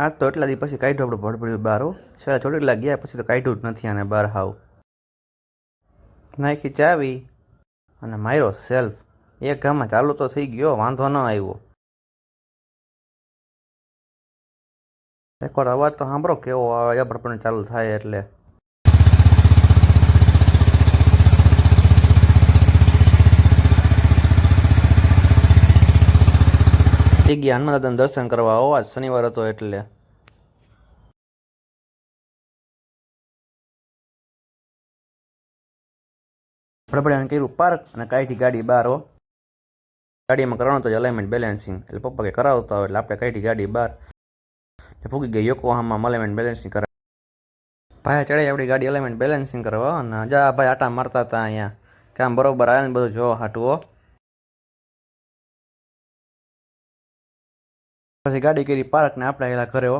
આ તો એટલા દી પછી કાઢ્યું આપણું ભડભડ્યું બહાર હો. છેલ્લા ચોટીલા ગયા પછી તો કાઢ્યું જ નથી આને બહાર હાવ. નાખી ચાવી અને માર્યો સેલ્ફ. એક ગામમાં ચાલુ તો થઈ ગયો, વાંધો ન આવ્યો. એકવાર અવાજ તો સાંભળો કેવો આવે પણ ચાલુ થાય એટલે. થઈ ગયા હનુમાન દાદાના દર્શન કરવા. આજ શનિવાર હતો એટલે. ભડભડિયાને કર્યું પાર્ક અને કાઢી ગાડી બહાર હો. ગાડીમાં કરવાનું તો અલાઇનમેન્ટ બેલેન્સિંગ એટલે પપ્પા કે કરાવતા હોય એટલે આપણે કાઢી ગાડી બહાર. ભૂગી ગઈ યોકોહામામાં અલાઇનમેન્ટ બેલેન્સિંગ કરાવ. ભાઈ ચડાઈ આપણી ગાડી અલાઇનમેન્ટ બેલેન્સિંગ કરવા અને જા ભાઈ આટા મારતા હતા અહીંયા કે આમ બરોબર આવે ને બધું જોવા હાટું હો. પછી ગાડી કરી પાર્ક ને આપણે એલા ઘરે હો.